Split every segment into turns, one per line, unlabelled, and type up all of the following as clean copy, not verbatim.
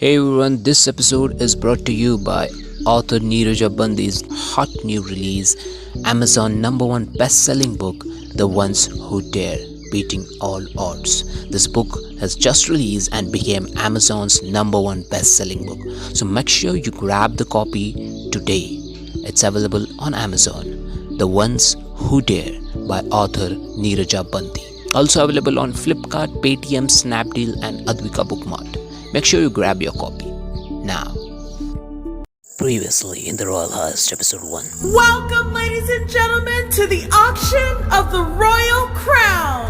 Hey everyone, this episode is brought to you by author Neeraj Bandi's hot new release, Amazon #1 best-selling book, The Ones Who Dare, Beating All Odds. This book has just released and became Amazon's #1 best-selling book. So make sure you grab the copy today. It's available on Amazon. The Ones Who Dare by author Neeraj Bandi. Also available on Flipkart, Paytm, Snapdeal and Advika Bookmart. Make sure you grab your copy now. Previously in the Royal Heist episode 1.
Welcome, ladies and gentlemen, to the auction of the Royal Crown.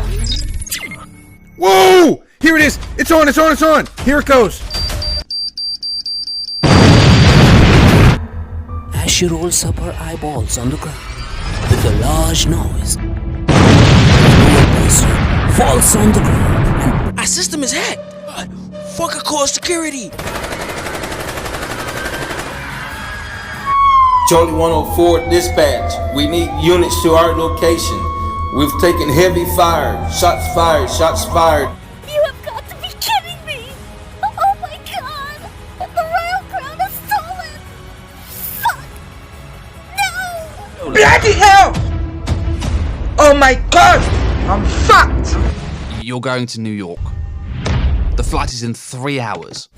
Whoa! Here it is! It's on! Here it goes!
As she rolls up her eyeballs on the ground with a large noise, the falls on the ground and
our system is hacked! Fuck a call security!
Charlie 104 dispatch. We need units to our location. We've taken heavy fire. Shots fired.
You have got to be kidding me! Oh my god! The Royal Crown is stolen! Fuck! No!
Bloody hell! Oh my god! I'm fucked!
You're going to New York. The flight is in 3 hours.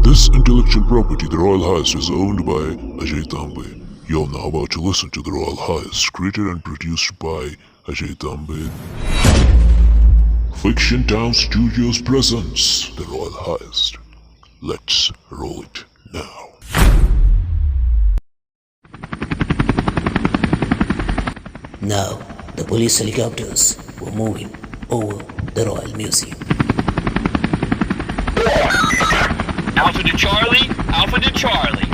This intellectual property, the Royal Heist, is owned by Ajay Tambe. You're now about to listen to the Royal Heist, created and produced by Ajay Tambe. Fiction Town Studios presents the Royal Heist. Let's roll it now.
now the police helicopters were moving over the Royal Museum.
Alpha to Charlie.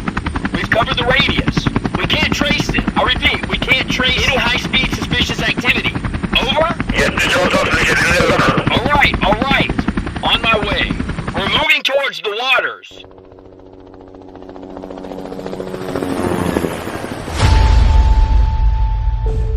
We've covered the radius. We can't trace it. I repeat, we can't trace any high-speed suspicious activity. Over? All right. On my way. We're moving towards the waters.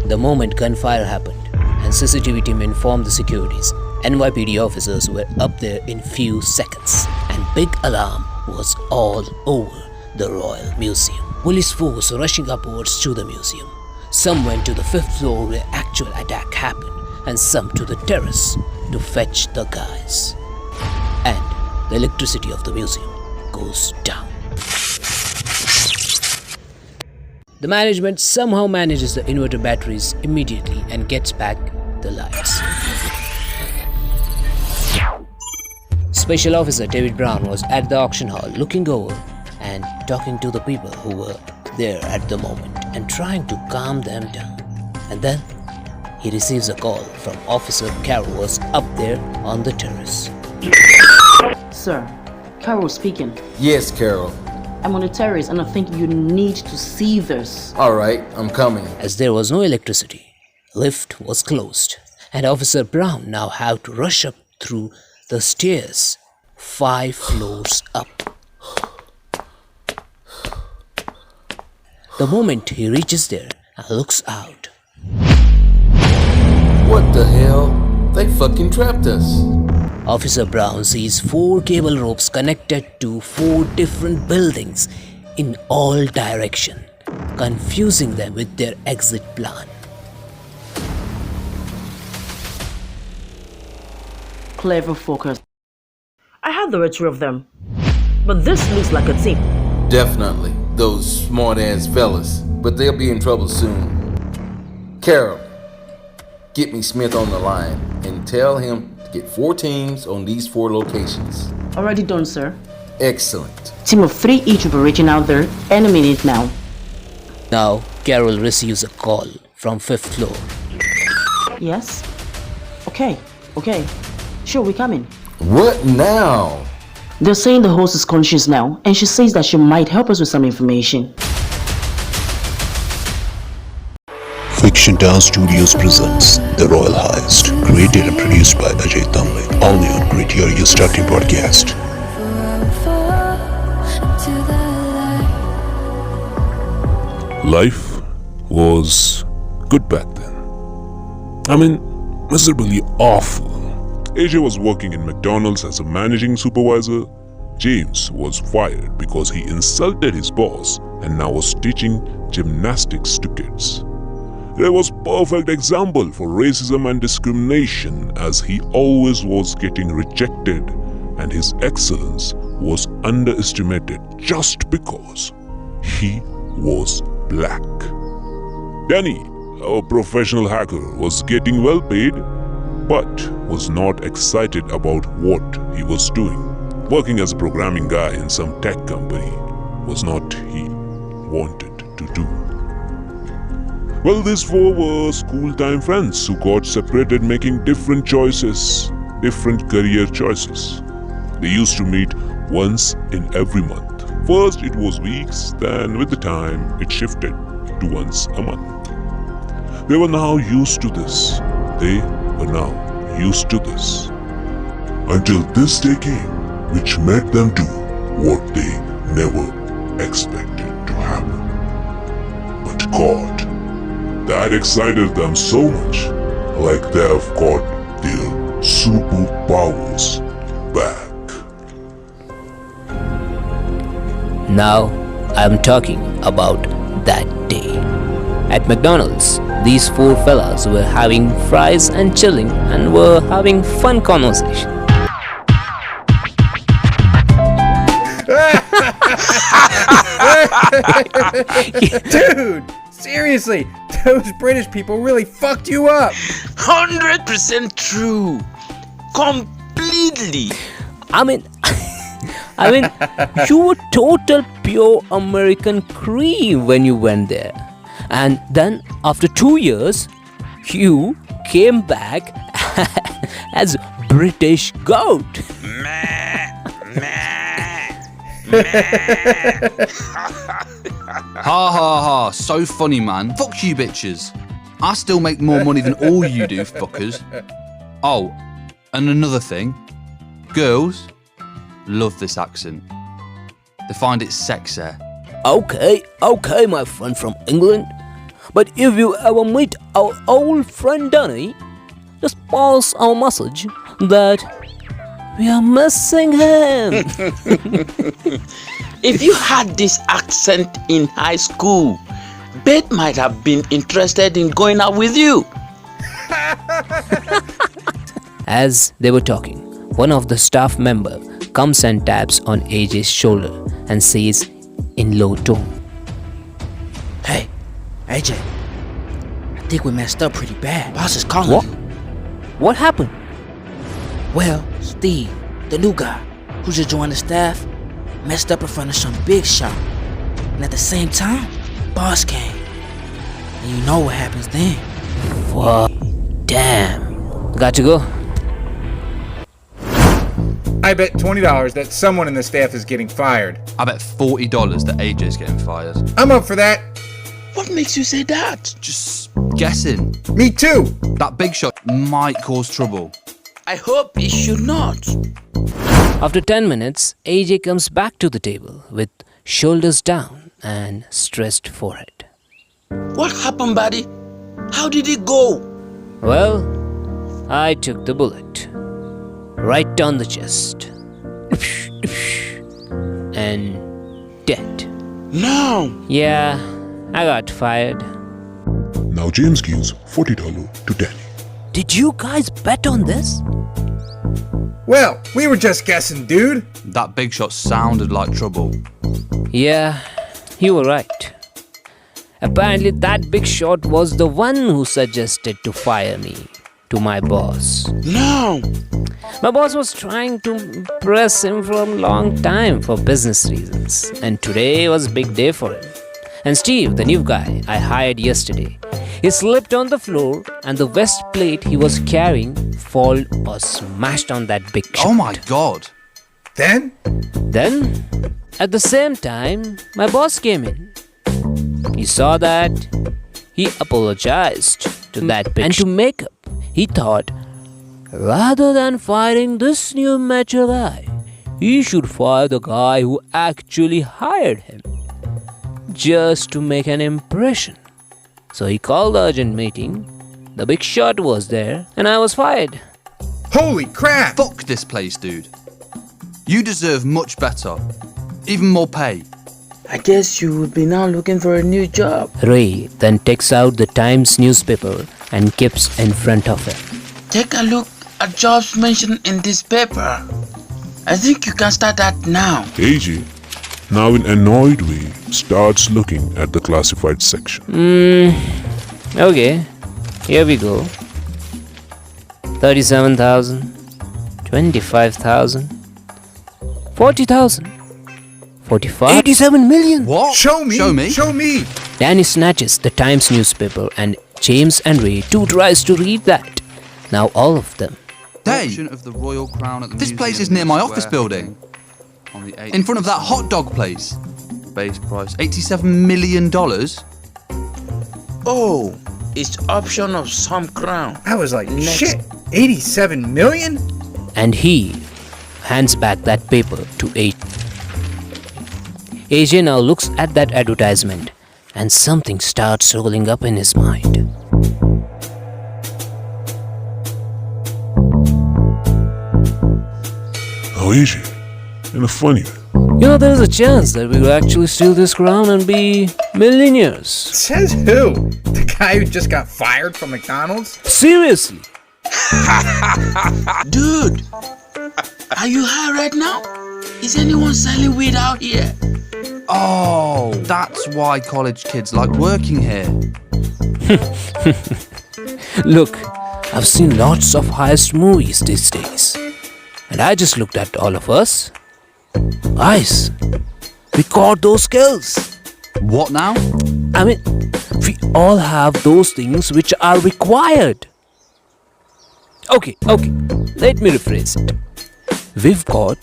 The moment gunfire happened and CCTV team informed the securities, NYPD officers were up there in few seconds and big alarm was all over the Royal Museum. Police force were rushing upwards to the museum. Some went to the 5th floor where actual attack happened and some to the terrace to fetch the guys. And the electricity of the museum goes down. The management somehow manages the inverter batteries immediately and gets back the lights. Special Officer David Brown was at the auction hall looking over and talking to the people who were there at the moment and trying to calm them down. And then he receives a call from Officer Carol was up there on the terrace.
Sir, Carol speaking.
Yes, Carol.
I'm on the terrace and I think you need to see this.
Alright, I'm coming.
As there was no electricity, lift was closed and Officer Brown now had to rush up through the stairs 5 floors up. The moment he reaches there and looks out.
What the hell? They fucking trapped us.
Officer Brown sees 4 cable ropes connected to 4 different buildings in all directions, confusing them with their exit plan.
Clever focus. I had the 2 of them, but this looks like a team.
Definitely. Those smart-ass fellas. But they'll be in trouble soon. Carol, get me Smith on the line and tell him to get 4 teams on these 4 locations.
Already done, sir.
Excellent.
Team of 3 each will be reaching out there any minute now.
Now, Carol receives a call from 5th floor.
Yes? Okay. Sure, we're coming.
What now?
They're saying the host is conscious now, and she says that she might help us with some information.
Fiction Town Studios presents The Royal Heist, created and produced by Ajay Tambe, only on Great Your Starting Podcast. Life was good back then. I mean, miserably awful AJ was working in McDonald's as a managing supervisor, James was fired because he insulted his boss and now was teaching gymnastics to kids. It was a perfect example for racism and discrimination, as he always was getting rejected and his excellence was underestimated just because he was black. Danny, our professional hacker, was getting well paid but was not excited about what he was doing. Working as a programming guy in some tech company was not he wanted to do. Well, these four were school time friends who got separated, making different choices, different career choices. They used to meet once in every month. First it was weeks, then with the time it shifted to once a month. They were now used to this. Until this day came, which made them do what they never expected to happen. But God, that excited them so much, like they have got their superpowers back.
Now I'm talking about that day. At McDonald's, these four fellas were having fries and chilling and were having fun conversation.
Dude, seriously, those British people really fucked you up.
100% true. Completely.
I mean, you were total pure American cream when you went there. And then after 2 years, you came back as British goat.
Ha ha ha, so funny, man. Fuck you bitches. I still make more money than all you do, fuckers. Oh, and another thing. Girls love this accent. They find it sexy.
Okay, my friend from England. But if you ever meet our old friend Danny, just pass our message that we are missing him.
If you had this accent in high school, Beth might have been interested in going out with you.
As they were talking, one of the staff member comes and taps on AJ's shoulder and says in low tone,
Hey, AJ, I think we messed up pretty bad. Boss is calling
What?
you.
What happened?
Well, Steve, the new guy who just joined the staff, messed up in front of some big shot. And at the same time, boss came. And you know what happens then.
What? Damn. Got to go.
I bet $20 that someone in the staff is getting fired.
I bet $40 that AJ's getting fired.
I'm up for that.
What makes you say that?
Just guessing.
Me too.
That big shot might cause trouble.
I hope it should not.
After 10 minutes, AJ comes back to the table with shoulders down and stressed forehead.
What happened, buddy? How did it go?
Well, I took the bullet. Right down the chest. And dead.
No.
Yeah, I got fired.
Now James gives $40 to Danny.
Did you guys bet on this?
Well, we were just guessing, dude.
That big shot sounded like trouble.
Yeah, you were right. Apparently that big shot was the one who suggested to fire me to my boss.
No.
My boss was trying to press him for a long time for business reasons, and today was a big day for him. And Steve, the new guy I hired yesterday, he slipped on the floor and the vest plate he was carrying fall or smashed on that big shot.
Oh my god.
Then,
at the same time, my boss came in. He saw that, he apologized to that big and to make up, he thought, rather than firing this new mature guy, he should fire the guy who actually hired him, just to make an impression. So he called the urgent meeting, the big shot was there, and I was fired.
Holy crap!
Fuck this place, dude. You deserve much better. Even more pay.
I guess you would be now looking for a new job.
Ray then takes out the Times newspaper and keeps in front of him.
Take a look at jobs mentioned in this paper. I think you can start that now.
AJ, now in annoyed way, starts looking at the classified section.
Okay, here we go. 37,000, 25,000, 40,000, 45, 87 million.
What?
Show me!
Show me.
Show me!
Danny snatches the Times newspaper and James and Ray too tries to read that. Now all of them.
Hey, of the Royal Crown at the this place is near my office building. In front of that hot dog place. Base price $87 million.
Oh, it's option of some crown.
I was like,
Next.
shit, 87 million?
And he hands back that paper to AJ. AJ now looks at that advertisement and something starts rolling up in his mind.
Oh, AJ, in a funny way.
You know, there's a chance that we will actually steal this crown and be millionaires.
Says who? The guy who just got fired from McDonald's?
Seriously.
Dude, are you high right now? Is anyone selling weed out here?
Oh, that's why college kids like working here.
Look, I've seen lots of heist movies these days. And I just looked at all of us. Guys, we got those skills.
What now?
I mean, we all have those things which are required. Okay, let me rephrase it. We've got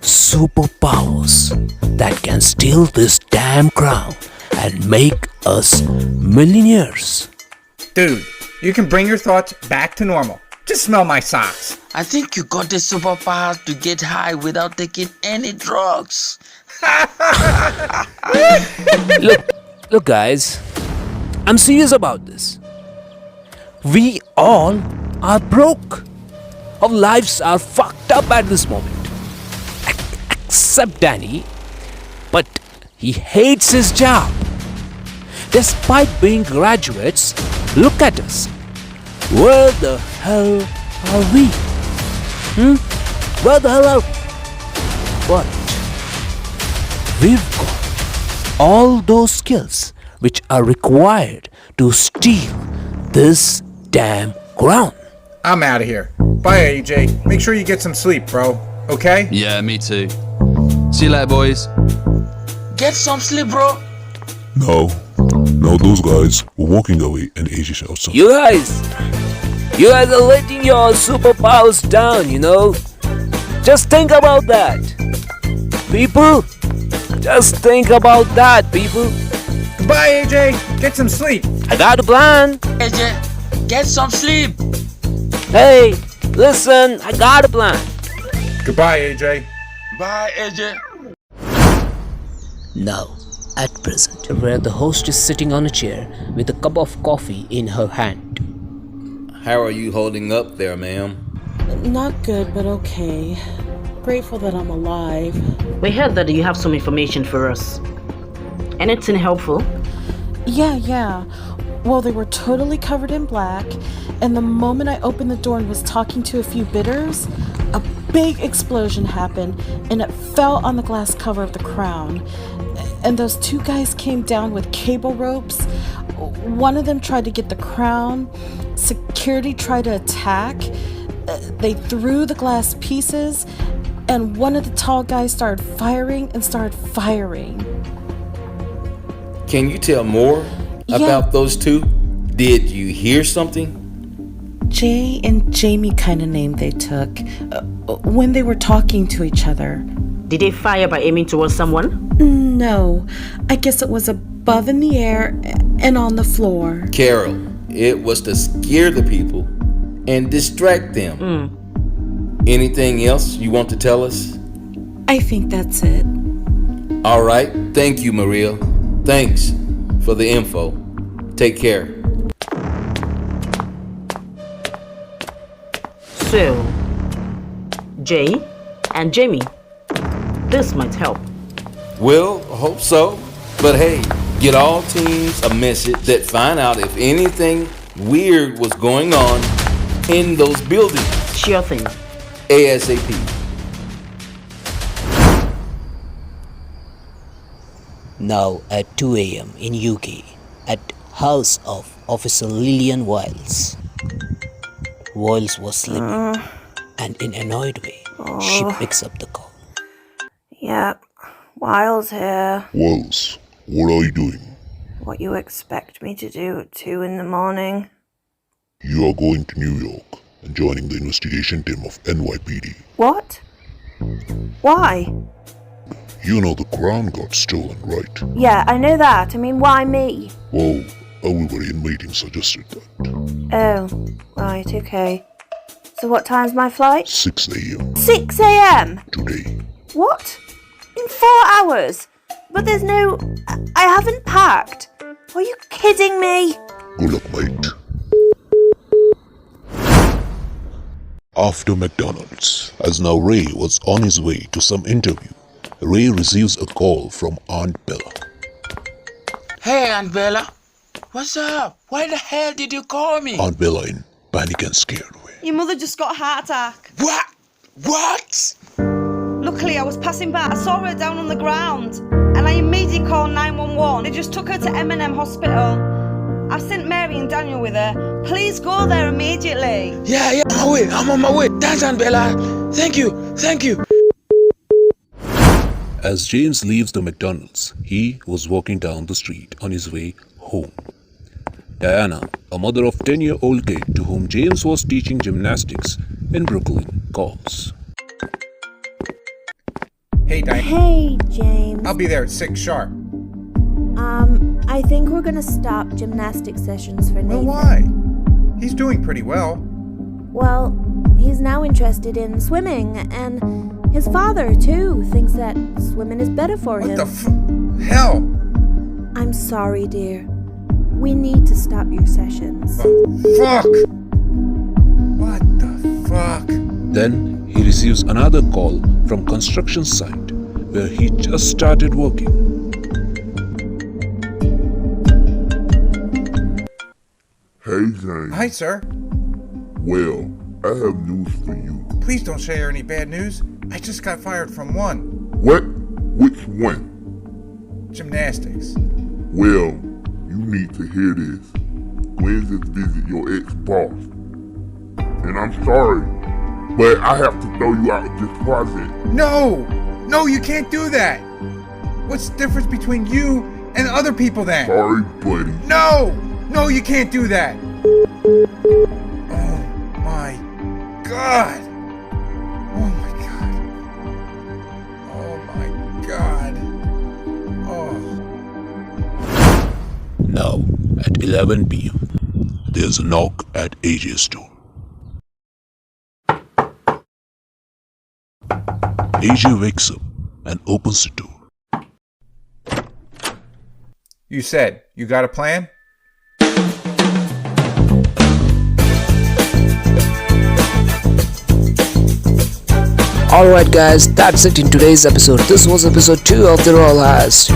superpowers that can steal this damn crown and make us millionaires.
Dude, you can bring your thoughts back to normal. Just smell my socks.
I think you got the superpower to get high without taking any drugs.
Look guys, I'm serious about this. We all are broke. Our lives are fucked up at this moment. Except Danny, but he hates his job. Despite being graduates, look at us. Where the hell are we? Where the hell are we? But we've got all those skills which are required to steal this damn crown.
I'm out of here. Bye, AJ. Make sure you get some sleep, bro. Okay?
Yeah, me too. See you later, boys.
Get some sleep, bro.
Now, those guys were walking away and AJ shouts something.
You guys are letting your superpowers down, you know? Just think about that. People, just think about that, people.
Goodbye, AJ. Get some sleep.
I got a plan.
AJ, get some sleep.
Hey, listen, I got a plan.
Goodbye, AJ.
Bye, AJ.
Now, at present, where the host is sitting on a chair with a cup of coffee in her hand.
How are you holding up there, ma'am?
Not good, but okay. Grateful that I'm alive.
We heard that you have some information for us. Anything helpful?
Yeah. Well, they were totally covered in black, and the moment I opened the door and was talking to a few bidders, a big explosion happened, and it fell on the glass cover of the crown. And those two guys came down with cable ropes. One of them tried to get the crown. Security tried to attack. They threw the glass pieces, and one of the tall guys started firing.
Can you tell more about those two? Did you hear something?
Jay and Jamie kind of name they took when they were talking to each other.
Did they fire by aiming towards someone?
No, I guess it was above in the air and on the floor.
Carol, it was to scare the people and distract them. Anything else you want to tell us?
I think that's it.
All right. Thank you, Maria. Thanks for the info. Take care.
So,
Jay and Jamie. This might help.
Well, I hope so. But hey, get all teams a message that find out if anything weird was going on in those buildings.
Sure thing.
ASAP.
Now at 2 a.m. in UK, at house of Officer Lillian Wiles. Wiles was sleeping, and in annoyed way, she picks up the call.
Yep, Wiles here.
Wells, what are you doing?
What you expect me to do at 2 in the morning?
You are going to New York and joining the investigation team of NYPD.
What? Why?
You know the crown got stolen, right?
Yeah, I know that. I mean, why me?
Well, everybody in meeting suggested that.
Oh, right, okay. So what time's my flight?
6 a.m.
6 a.m.?
today.
What? In 4 hours? But there's no... I haven't packed. Are you kidding me?
Good luck, mate. After McDonald's, as now Ray was on his way to some interview, Ray receives a call from Aunt Bella.
Hey, Aunt Bella. What's up? Why the hell did you call me?
Aunt Bella in panic and scared way.
Your mother just got a heart attack.
What? What?
Luckily, I was passing by. I saw her down on the ground, and I immediately called 911. They just took her to M&M Hospital. I've sent Mary and Daniel with her. Please go there immediately.
Yeah, I'm on my way. Thanks, Aunt Bella. Thank you.
As James leaves the McDonald's, he was walking down the street on his way home. Diana, a mother of 10-year-old kid to whom James was teaching gymnastics in Brooklyn, calls.
Hey, Diane.
Hey, James.
I'll be there at 6 sharp.
I think we're gonna stop gymnastic sessions for Nathan.
Well, why? He's doing pretty well.
Well, he's now interested in swimming, and his father, too, thinks that swimming is better for him.
What the hell?
I'm sorry, dear. We need to stop your sessions.
Fuck! What the fuck?
Then he receives another call from construction site where he just started working. Hey, James.
Hi, sir.
Well, I have news for you.
Please don't share any bad news. I just got fired from one.
What? Which one?
Gymnastics.
Well, you need to hear this. Glenn just visit your ex-boss. And I'm sorry, but I have to throw you out of this project.
No! No, you can't do that! What's the difference between you and other people then?
Sorry, buddy.
No! No, you can't do that! Oh my god! Oh my god. Oh my god. Oh.
Now, at 11 p.m., there's a knock at Ajay's door. Ajay wakes up and opens the door.
You said, you got a plan?
Alright guys, that's it in today's episode. This was episode 2 of the Royal Heist.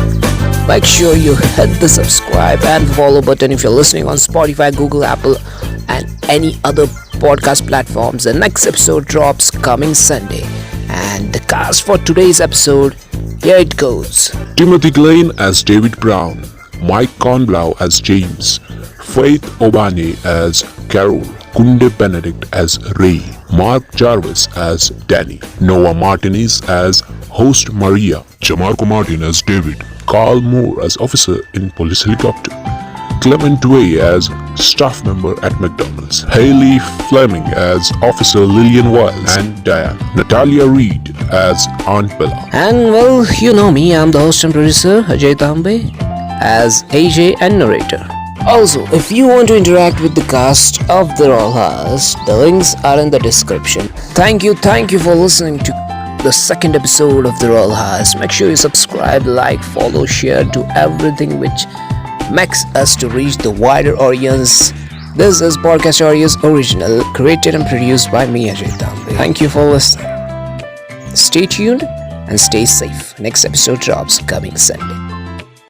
Make sure you hit the subscribe and follow button if you're listening on Spotify, Google, Apple and any other podcast platforms. The next episode drops coming Sunday. And the cast for today's episode, here it goes.
Timothy GLEN as David Brown, Mike KORNBLAU as James, Faith OBANYE as Carole, KUNDE Benedict as Ray, Mark Jarvis as Danny, Noah Martinez as host Maria, Jamarco Martin as David, Carl Moore as officer in police helicopter, Clement as staff member at McDonald's, Hayley Fleming as Officer Lillian Wiles and Diane, Natalia Reed as Aunt Bella.
And well, you know me, I'm the host and producer Ajay Tambe as AJ and narrator. Also, if you want to interact with the cast of The Royal Heist, the links are in the description. Thank you for listening to the second episode of The Royal Heist. Make sure you subscribe, like, follow, share, do everything which makes us to reach the wider audience. This is Podcast Audience Original, created and produced by me, Ajay Tambe. Thank you for listening. Stay tuned and stay safe. Next episode drops coming Sunday.